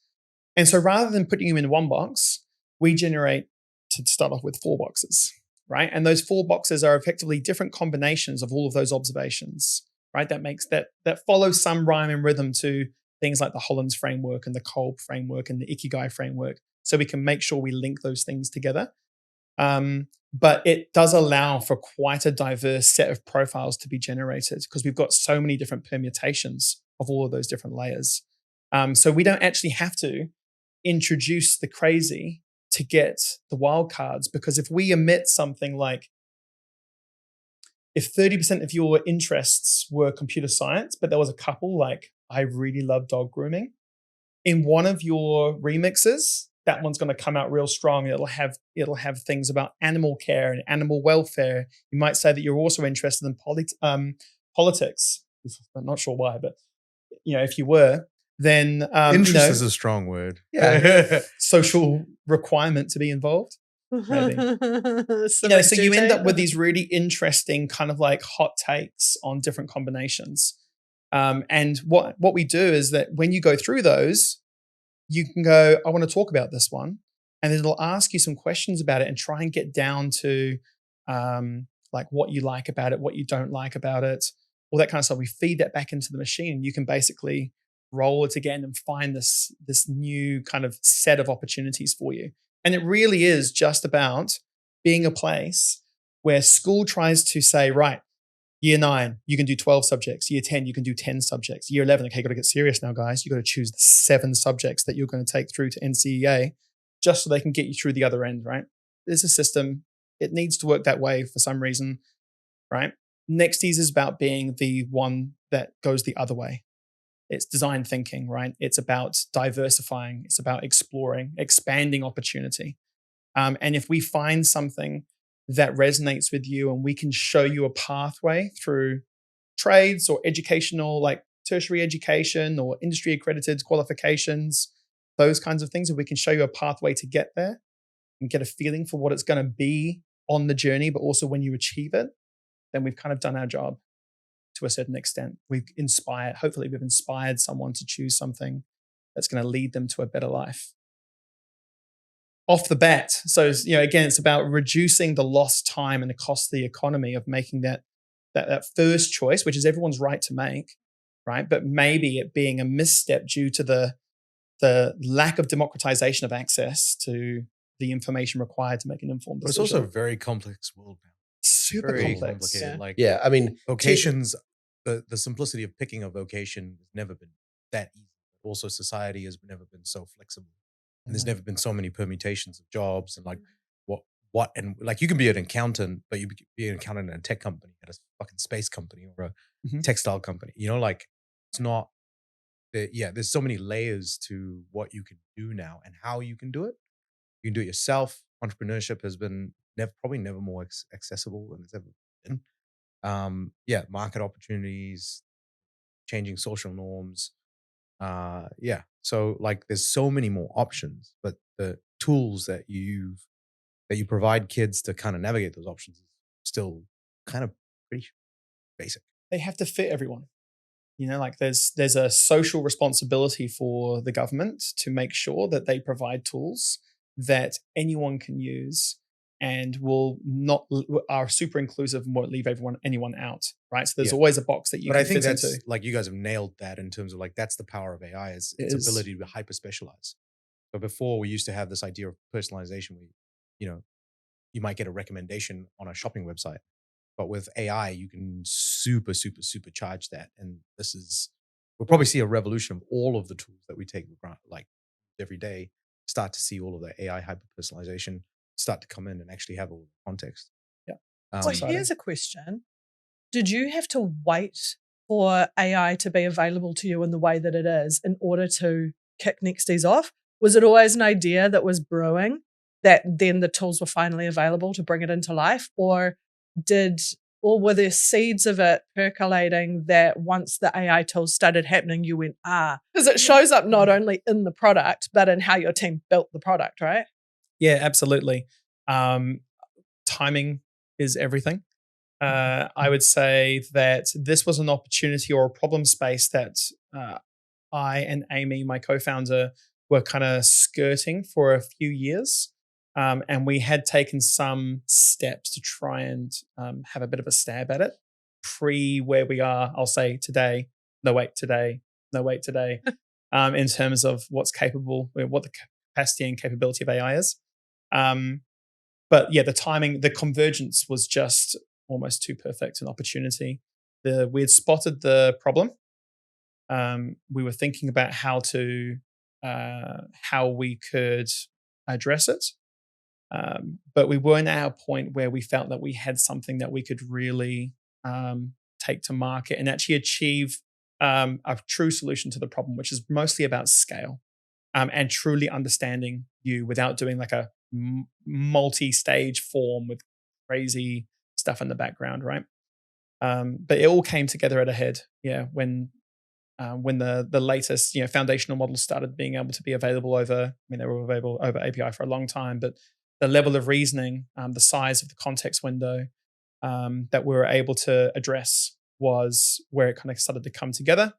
And so rather than putting you in one box, we generate, to start off with, 4 boxes, right? And those 4 boxes are effectively different combinations of all of those observations, right? That follows some rhyme and rhythm to things like the Holland's framework and the Kolb framework and the Ikigai framework. So we can make sure we link those things together. But it does allow for quite a diverse set of profiles to be generated because we've got so many different permutations of all of those different layers. So we don't actually have to introduce the crazy to get the wildcards, because if we omit something like, if 30% of your interests were computer science, but there was a couple like, I really love dog grooming, in one of your remixes, that one's going to come out real strong. It'll have things about animal care and animal welfare. You might say that you're also interested in politics. I'm not sure why, but if you were, then interest is a strong word. Yeah, social requirement to be involved. Maybe. So you end up with these really interesting kind of like hot takes on different combinations. And what we do is that when you go through those, you can go, I want to talk about this one. And then it'll ask you some questions about it and try and get down to like what you like about it, what you don't like about it, all that kind of stuff. We feed that back into the machine. You can basically roll it again and find this new kind of set of opportunities for you. And it really is just about being a place where school tries to say, right, Year 9, you can do 12 subjects. Year 10, you can do 10 subjects. Year 11, okay, got to get serious now, guys. You got to choose the 7 subjects that you're going to take through to NCEA just so they can get you through the other end, right? There's a system. It needs to work that way for some reason, right? Nexties is about being the one that goes the other way. It's design thinking, right? It's about diversifying. It's about exploring, expanding opportunity. And if we find something that resonates with you and we can show you a pathway through trades or educational, like tertiary education or industry accredited qualifications, those kinds of things, if we can show you a pathway to get there and get a feeling for what it's going to be on the journey, but also when you achieve it, then we've kind of done our job to a certain extent. Hopefully we've inspired someone to choose something that's going to lead them to a better life. off the bat. So, again, it's about reducing the lost time and the cost of the economy of making that first choice, which is everyone's right to make, right? But maybe it being a misstep due to the lack of democratization of access to the information required to make an informed But it's decision. also a very complex world now. Super Very complex. complicated. Like, Yeah, I mean, vocations, the simplicity of picking a vocation has never been that easy. Also, society has never been so flexible. And there's never been so many permutations of jobs and like what and like you can be an accountant, but you could be an accountant in a tech company, at a fucking space company or a textile company. Like it's not there's so many layers to what you can do now and how you can do it. You can do it yourself. Entrepreneurship has been probably never more accessible than it's ever been. Market opportunities, changing social norms. So like there's so many more options, but the tools that you provide kids to kind of navigate those options is still kind of pretty basic. They have to fit everyone. Like there's a social responsibility for the government to make sure that they provide tools that anyone can use and are super inclusive and won't leave anyone out, right? So there's always a box that you can fit into. But I think that's like you guys have nailed that in terms of like that's the power of AI is its ability to hyper specialize. But before we used to have this idea of personalization where you might get a recommendation on a shopping website. But with AI, you can super, super, super charge that. And we'll probably see a revolution of all of the tools that we take for granted, like every day, start to see all of the AI hyper personalization start to come in and actually have all the context. Yeah. So here's a question. Did you have to wait for AI to be available to you in the way that it is in order to kick Nexties off? Was it always an idea that was brewing that then the tools were finally available to bring it into life? Or were there seeds of it percolating that once the AI tools started happening, you went, because it shows up not only in the product, but in how your team built the product, right? Yeah, absolutely. Timing is everything. I would say that this was an opportunity or a problem space that I and Amy, my co-founder, were kind of skirting for a few years. And we had taken some steps to try and have a bit of a stab at it pre where we are, I'll say today, today, in terms of what's capable, what the capacity and capability of AI is. But yeah, the timing, the convergence was just almost too perfect an opportunity. We had spotted the problem. We were thinking about how we could address it. But we weren't at a point where we felt that we had something that we could really take to market and actually achieve a true solution to the problem, which is mostly about scale and truly understanding you without doing like a multi-stage form with crazy stuff in the background, right? But it all came together at a head, when the latest foundational models started being able to be available they were available over API for a long time, but the level of reasoning, the size of the context window that we were able to address was where it kind of started to come together.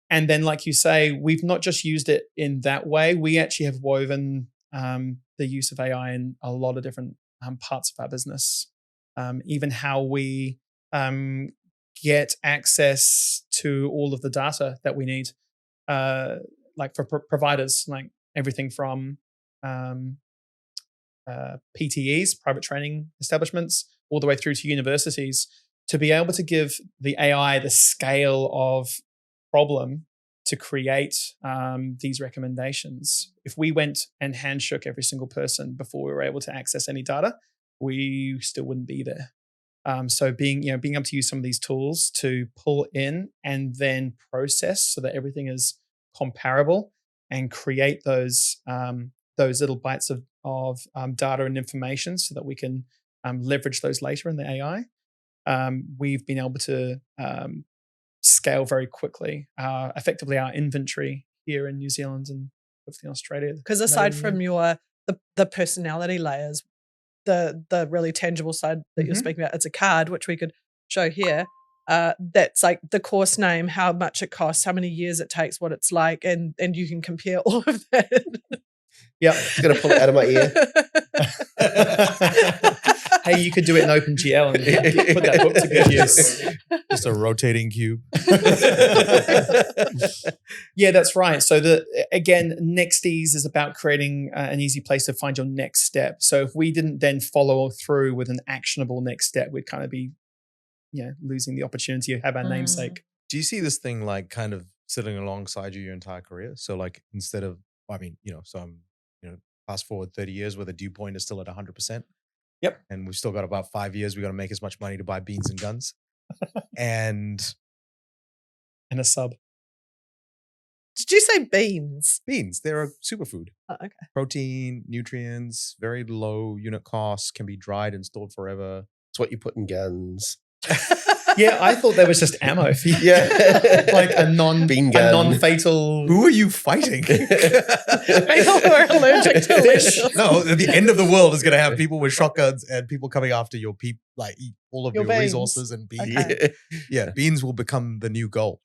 And then, like you say, we've not just used it in that way. We actually have woven the use of AI in a lot of different parts of our business. Even how we get access to all of the data that we need, like for providers, like everything from PTEs, private training establishments, all the way through to universities, to be able to give the AI the scale of problem to create these recommendations. If we went and handshook every single person before we were able to access any data, we still wouldn't be there. So being able to use some of these tools to pull in and then process so that everything is comparable and create those little bites of data and information so that we can leverage those later in the AI. We've been able to scale very quickly, effectively our inventory here in New Zealand and hopefully Australia. Because aside from the personality layers, the really tangible side that you're speaking about, it's a card, which we could show here. That's like the course name, how much it costs, how many years it takes, what it's like, and you can compare all of that. Yeah. Just gonna pull it out of my ear. Hey, you could do it in OpenGL and put that hook to good use. Just a rotating cube. Yeah, that's right. So again, Nexties is about creating an easy place to find your next step. So if we didn't then follow through with an actionable next step, we'd kind of be, losing the opportunity to have our namesake. Do you see this thing like kind of sitting alongside you your entire career? So like instead of, so I'm, fast forward 30 years where the dew point is still at 100%. Yep. And we've still got about 5 years. We got to make as much money to buy beans and guns. and a sub. Did you say beans? Beans, they're a superfood. Oh, okay. Protein, nutrients, very low unit costs, can be dried and stored forever. It's what you put in guns. Yeah, I thought there was just ammo for you. Yeah. Like a non-fatal. Who are you fighting? People who are allergic to fish. No, the end of the world is going to have people with shotguns and people coming after your eat all of your beans. resources and beans. Okay. Yeah, beans will become the new gold.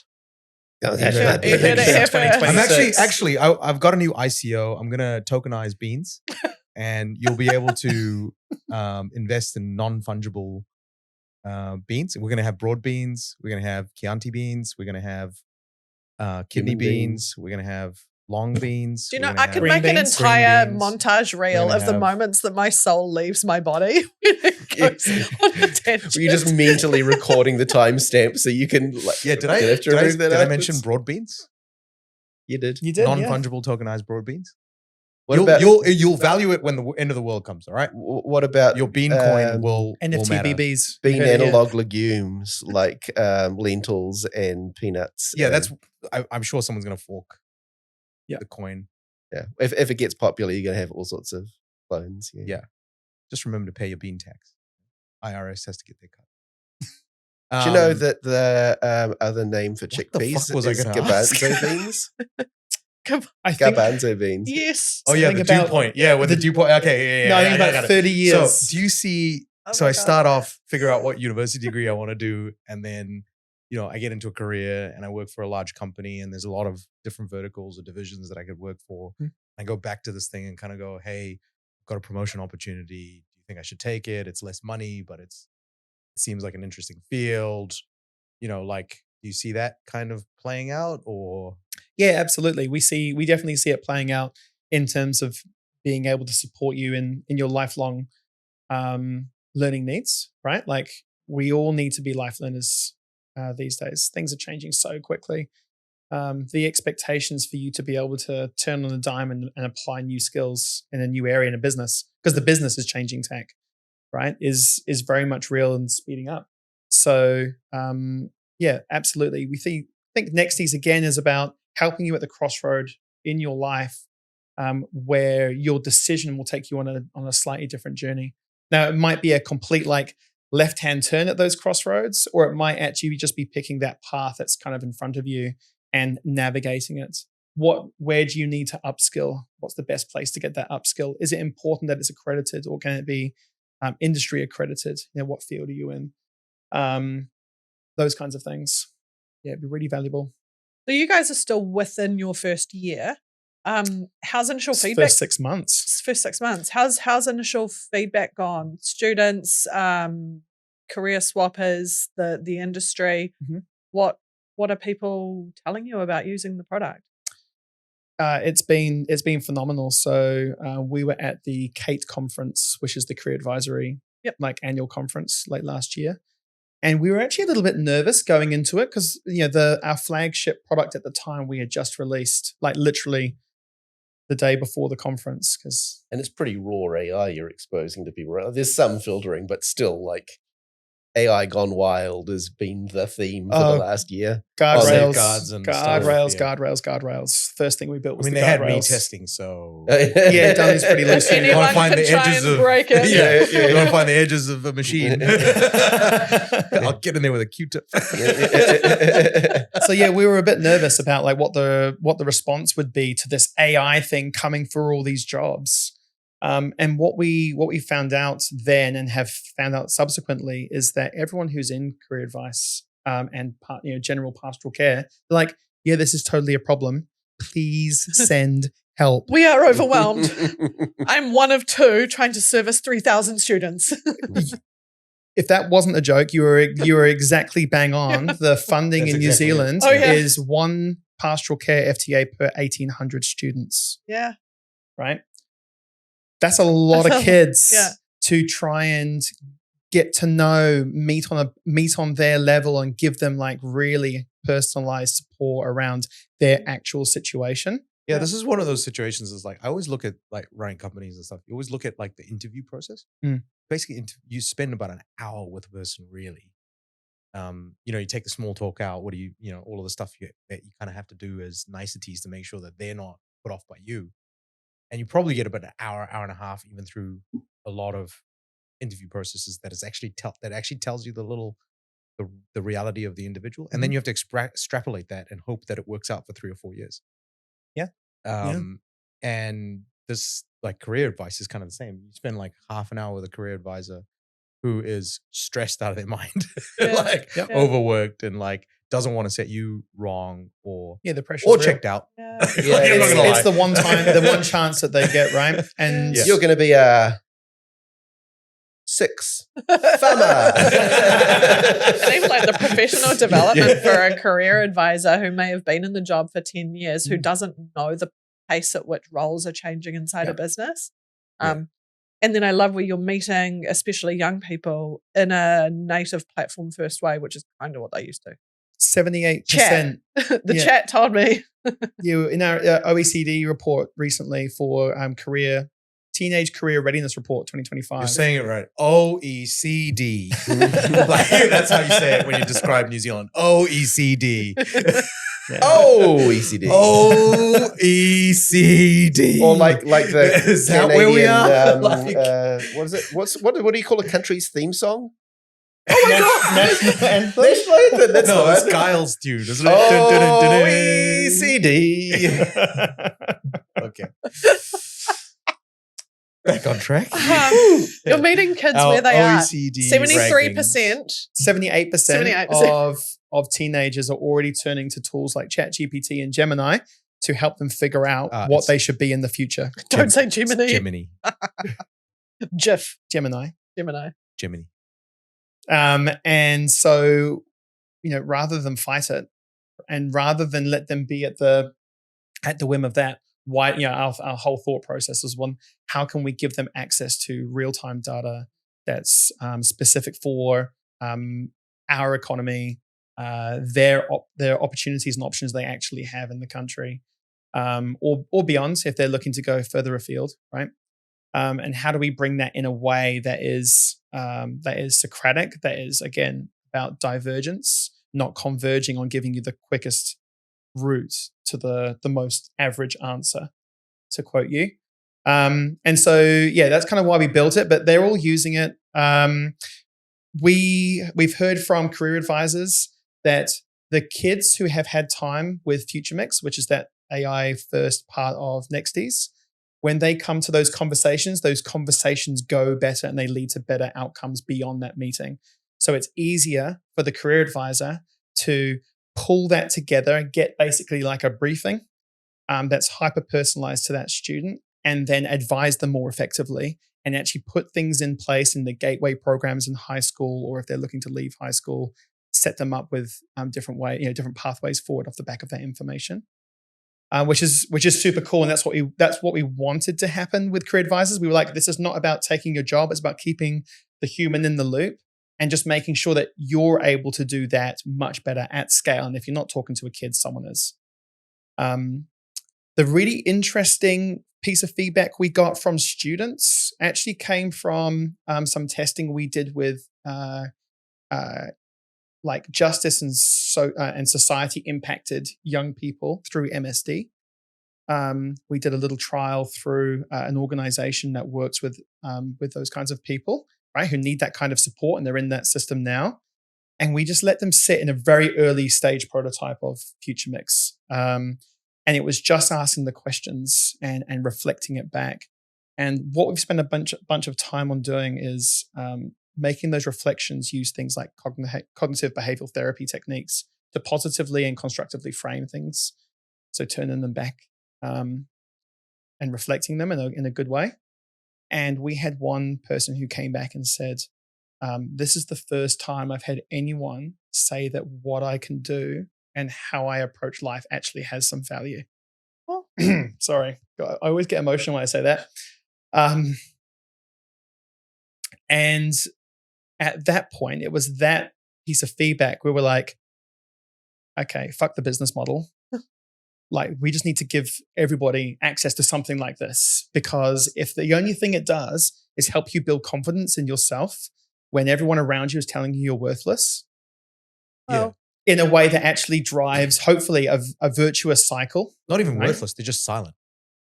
You heard it first. I'm actually, I've got a new ICO. I'm gonna tokenize beans, and you'll be able to invest in non-fungible beans. We're gonna have broad beans. We're gonna have Chianti beans. We're gonna have kidney beans. We're gonna have long beans. Do you know, I could make an entire montage reel of the moments that my soul leaves my body. Were you just mentally recording the timestamp so you can did I mention broad beans? You did. Non-fungible tokenized broad beans. You'll value it when the end of the world comes, all right? What about your bean coin will NFTBBs. Bean analog legumes like lentils and peanuts. Yeah, I'm sure someone's gonna fork the coin. Yeah. If it gets popular, you're gonna have all sorts of clones. Yeah. Just remember to pay your bean tax. IRS has to get their cut. Do you know that the other name for chickpeas is garbanzo beans? Garbanzo beans. Yes. Oh yeah, the dew point. Yeah, with the dew point. Okay, yeah. No, I think about 30 years. So do you see? I start off, figure out what university degree I want to do, and then I get into a career and I work for a large company, and there's a lot of different verticals or divisions that I could work for. I go back to this thing and kind of go, hey, I've got a promotion opportunity. Do you think I should take it? It's less money, but it seems like an interesting field. Do you see that kind of playing out or? Yeah, absolutely. We definitely see it playing out in terms of being able to support you in your lifelong learning needs, right? Like we all need to be life learners these days. Things are changing so quickly. The expectations for you to be able to turn on a dime and apply new skills in a new area in a business, because the business is changing tech, right, is very much real and speeding up. So yeah, absolutely. We think Nexties again is about helping you at the crossroad in your life where your decision will take you on a slightly different journey. Now, it might be a complete left-hand turn at those crossroads, or it might actually just be picking that path that's kind of in front of you and navigating it. Where do you need to upskill? What's the best place to get that upskill? Is it important that it's accredited, or can it be industry accredited? What field are you in? Those kinds of things. Yeah, it'd be really valuable. So you guys are still within your first year. How's initial feedback? First 6 months. First 6 months. How's initial feedback gone? Students, career swappers, the industry. Mm-hmm. What are people telling you about using the product? It's been phenomenal. So we were at the CATE conference, which is the career advisory annual conference late last year. And we were actually a little bit nervous going into it because our flagship product at the time we had just released, literally the day before the conference. And it's pretty raw AI you're exposing to people. Right? There's some filtering, but still, AI gone wild has been the theme for the last year. Guardrails, guardrails. First thing we built was they had me testing, so yeah, Danny's pretty loose. You want to find the edges of break it. You want to find the edges of a machine. I'll get in there with a Q-tip. So yeah, we were a bit nervous about what the response would be to this AI thing coming for all these jobs. And what we found out then and have found out subsequently is that everyone who's in career advice and general pastoral care, they're like, yeah, this is totally a problem. Please send help. We are overwhelmed. I'm one of two trying to service 3,000 students. If that wasn't a joke, you were exactly bang on. The funding That's in New exactly it. Zealand Oh, yeah. is one pastoral care FTA per 1,800 students, Yeah. right? That's a lot of kids Yeah. to try and get to know, meet on their level and give them like really personalized support around their actual situation. Yeah, this is one of those situations. Is like I always look at like running companies and stuff. You always look at like the interview process. Basically, you spend about an hour with a person. Really, you take the small talk out. What do you all of the stuff that you kind of have to do as niceties to make sure that they're not put off by you. And you probably get about an hour and a half, even through a lot of interview processes that is actually tells you the reality of the individual, and then you have to extrapolate that and hope that it works out for 3 or 4 years. Yeah. And this like career advice is kind of the same. You spend like half an hour with a career advisor who is stressed out of their mind, overworked and like doesn't want to set you wrong or the pressure or checked out. Yeah. It's the one time, the one chance that they get, right? And You're going to be a 6 farmer. Seems like the professional development for a career advisor who may have been in the job for 10 years, who doesn't know the pace at which roles are changing inside a business. And then I love where you're meeting, especially young people, in a native platform first way, which is kind of what they used to. 78%. Chat. Chat told me. In our OECD report recently for Teenage Career Readiness Report 2025. You're saying it right. OECD. Like, that's how you say it when you describe New Zealand. OECD. OECD. OECD. Or like the is that Canadian, where we are? what is it? What do you call a country's theme song? Oh my God. National anthem? National anthem. That's no, not it's it. Kyle's tune, isn't it? OECD. Okay. Back on track. You're meeting kids Our where they OECD are. 73%. 78% of teenagers are already turning to tools like ChatGPT and Gemini to help them figure out what they should be in the future. Don't say Gemini. Gemini. Gemini. And so, rather than fight it and rather than let them be at the whim of that, our whole thought process is one, how can we give them access to real-time data that's specific for our economy, their opportunities and options they actually have in the country, or beyond if they're looking to go further afield, right? And how do we bring that in a way that is Socratic, that is, again, about divergence, not converging on giving you the quickest route to the most average answer, to quote you. And so, that's kind of why we built it, but they're all using it. We've heard from career advisors that the kids who have had time with FutureMix, which is that AI first part of Nexties, when they come to those conversations go better and they lead to better outcomes beyond that meeting. So it's easier for the career advisor to pull that together and get basically like a briefing that's hyper-personalized to that student, and then advise them more effectively and actually put things in place in the gateway programs in high school, or if they're looking to leave high school, set them up with different pathways forward off the back of that information. Which is super cool, and that's what we wanted to happen with career advisors. We were like, this is not about taking your job; it's about keeping the human in the loop and just making sure that you're able to do that much better at scale. And if you're not talking to a kid, someone is. The really interesting piece of feedback we got from students actually came from some testing we did with like justice and society impacted young people through MSD. We did a little trial through an organization that works with those kinds of people, right, who need that kind of support, and they're in that system now. And we just let them sit in a very early stage prototype of FutureMix. And it was just asking the questions and reflecting it back. And what we've spent a bunch of time on doing is making those reflections use things like cognitive behavioral therapy techniques to positively and constructively frame things. So turning them back. and reflecting them in a good way. And we had one person who came back and said, this is the first time I've had anyone say that what I can do and how I approach life actually has some value. Oh. Sorry, I always get emotional when I say that. And at that point, it was that piece of feedback where we're like, okay, fuck the business model. Like, we just need to give everybody access to something like this, because if the only thing it does is help you build confidence in yourself when everyone around you is telling you you're worthless, in a way that actually drives, hopefully, a virtuous cycle. Not even worthless, they're just silent,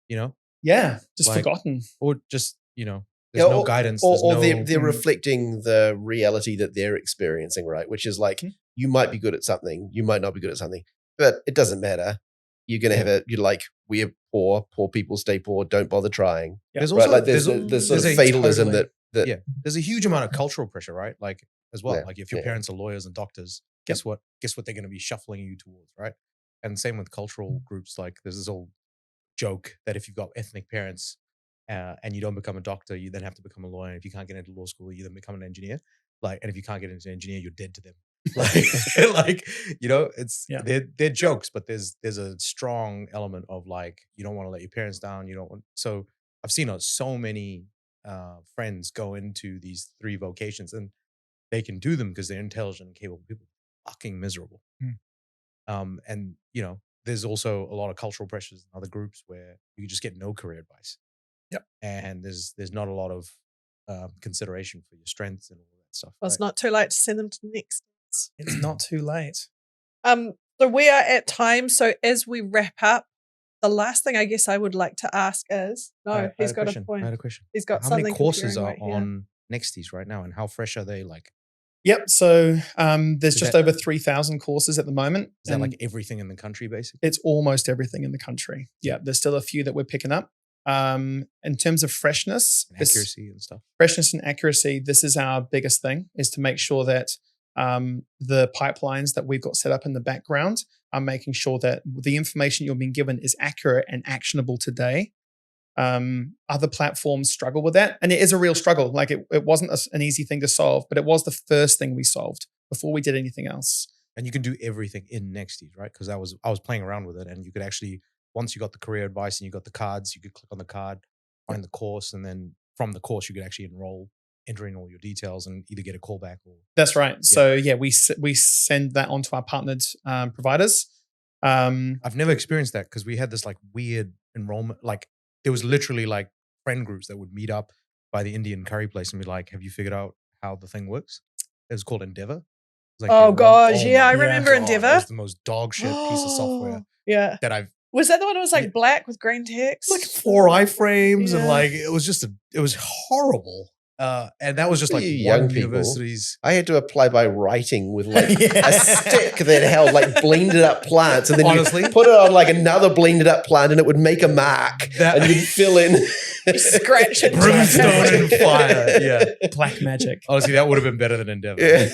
you know? Yeah, just forgotten. Or just, you know, there's no guidance. Or they're reflecting the reality that they're experiencing, right? Which is like, you might be good at something, you might not be good at something, but it doesn't matter. You're going to have you're like, we're poor people stay poor, don't bother trying. Yeah. There's right? also, Like there's sort of fatalism that there's a huge amount of cultural pressure, right? Like, as well. Yeah. Like, if your parents are lawyers and doctors, guess what they're going to be shuffling you towards, right? And same with cultural groups. Like, there's this old joke that if you've got ethnic parents and you don't become a doctor, you then have to become a lawyer. And if you can't get into law school, you then become an engineer. Like, and if you can't get into an engineer, you're dead to them. Like, you know, it's they're jokes, but there's a strong element of like, you don't want to let your parents down. You don't want. So I've seen so many friends go into these 3 vocations, and they can do them because they're intelligent and capable people. Fucking miserable. And you know, there's also a lot of cultural pressures in other groups where you just get no career advice. Yep. And there's not a lot of consideration for your strengths and all that stuff. Well, it's not too late to send them to Nexties. It's not too late. So we are at time. So as we wrap up, the last thing I guess I would like to ask is, he's got a point. I had a question. He's got how something. How many courses are right on Nexties right now, and how fresh are they? Like, yep. So there's just over 3,000 courses at the moment. Is that like everything in the country, basically? It's almost everything in the country. Yeah, there's still a few that we're picking up. In terms of freshness, accuracy and stuff. Freshness and accuracy, this is our biggest thing, is to make sure that the pipelines that we've got set up in the background are making sure that the information you're being given is accurate and actionable today. Other platforms struggle with that, and it is a real struggle. Like, it wasn't an easy thing to solve, but it was the first thing we solved before we did anything else. And you can do everything in Nexties, right? Because I was playing around with it, and you could actually, once you got the career advice and you got the cards, you could click on the card, find the course, and then from the course you could actually enroll, enter in all your details, and either get a callback or. That's right. Yeah. So we send that on to our partnered providers. I've never experienced that, because we had this like weird enrollment. Like, there was literally like friend groups that would meet up by the Indian curry place and be like, "Have you figured out how the thing works?" It was called Endeavor. Like, I remember Endeavor. It was the most dog shit piece of software. That I've. Was that the one that was like black with green text? Like 4 iframes and like it was horrible. And that was just like young universities. I had to apply by writing with like a stick that held like blended up plants, and then you put it on like another blended up plant, and it would make a mark, and you'd fill in. Scratch it. Brimstone and fire. Yeah. Black magic. Honestly, that would have been better than Endeavor. Yeah.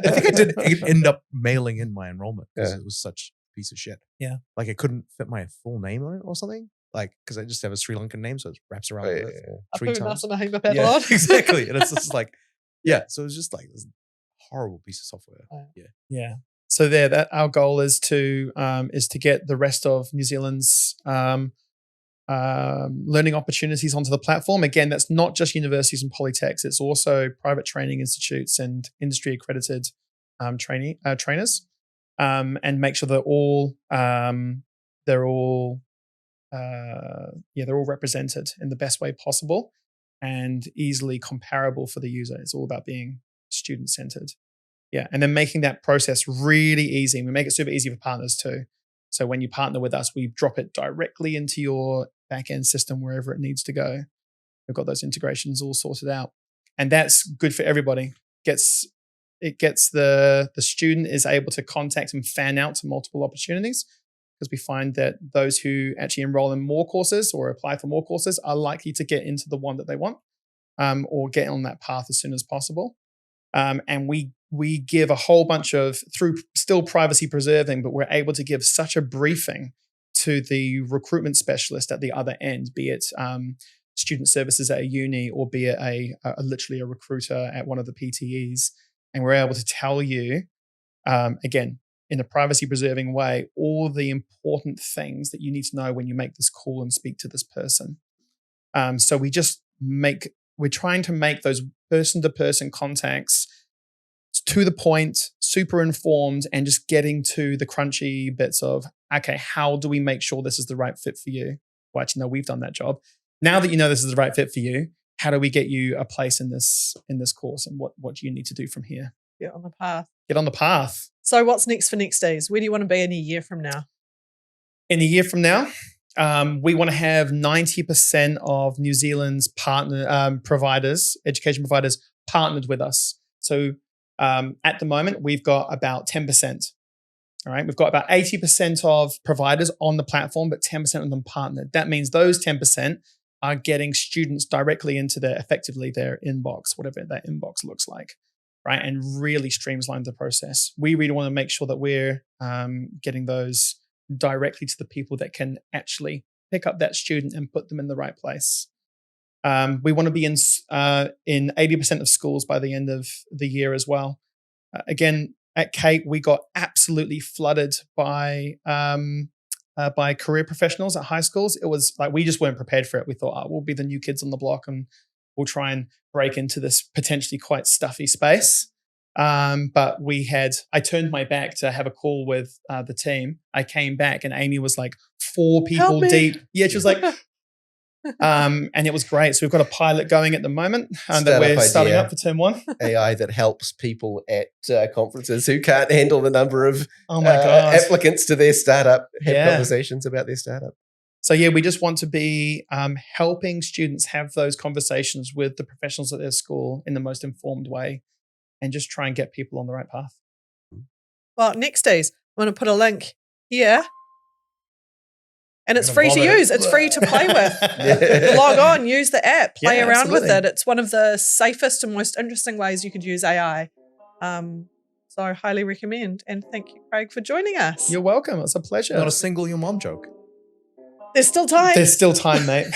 I think I did end up mailing in my enrollment because it was such a piece of shit. Yeah. Like, I couldn't fit my full name on it or something. Like, because I just have a Sri Lankan name, so it wraps around with it 3 times. Yeah, exactly. And it's just like, so it's just like this horrible piece of software. Yeah. So that our goal is to get the rest of New Zealand's learning opportunities onto the platform. Again, that's not just universities and polytechs; it's also private training institutes and industry accredited trainers, and make sure that they're all represented in the best way possible and easily comparable for the user. It's all about being student-centered. Yeah, and then making that process really easy. We make it super easy for partners too. So when you partner with us, we drop it directly into your back-end system wherever it needs to go. We've got those integrations all sorted out. And that's good for everybody. It gets the student is able to contact and fan out to multiple opportunities, because we find that those who actually enroll in more courses or apply for more courses are likely to get into the one that they want, or get on that path as soon as possible. And we give a whole bunch of, through still privacy preserving, but we're able to give such a briefing to the recruitment specialist at the other end, be it student services at a uni or be it literally a recruiter at one of the PTEs. And we're able to tell you, again, in a privacy preserving way, all the important things that you need to know when you make this call and speak to this person. So we're trying to make those person-to-person contacts to the point, super informed, and just getting to the crunchy bits of, okay, how do we make sure this is the right fit for you? Well, actually, no, we've done that job. Now that you know this is the right fit for you, how do we get you a place in this course, and what do you need to do from here? Get on the path. Get on the path. So what's next for Nexties? Where do you want to be in a year from now? In a year from now, we want to have 90% of New Zealand's partner providers, education providers, partnered with us. So at the moment, we've got about 10%. All right, we've got about 80% of providers on the platform, but 10% of them partnered. That means those 10% are getting students directly into effectively their inbox, whatever that inbox looks like, right? And really streamline the process. We really want to make sure that we're getting those directly to the people that can actually pick up that student and put them in the right place. We want to be in 80% of schools by the end of the year as well. Again, at Kate, we got absolutely flooded by career professionals at high schools. It was like we just weren't prepared for it. We thought, we'll be the new kids on the block and we'll try and break into this potentially quite stuffy space. But I turned my back to have a call with the team. I came back and Amy was like 4 people deep. Yeah, she was like, and it was great. So we've got a pilot going at the moment that we're starting up for term 1. AI that helps people at conferences who can't handle the number of applicants to their startup have conversations about their startup. So yeah, we just want to be helping students have those conversations with the professionals at their school in the most informed way and just try and get people on the right path. Well, Nexties, I'm going to put a link here. And it's free to use. It's free to play with. Log on, use the app, play around with it. It's one of the safest and most interesting ways you could use AI. So I highly recommend. And thank you, Craig, for joining us. You're welcome. It's a pleasure. Not a single your mom joke. There's still time. There's still time, mate.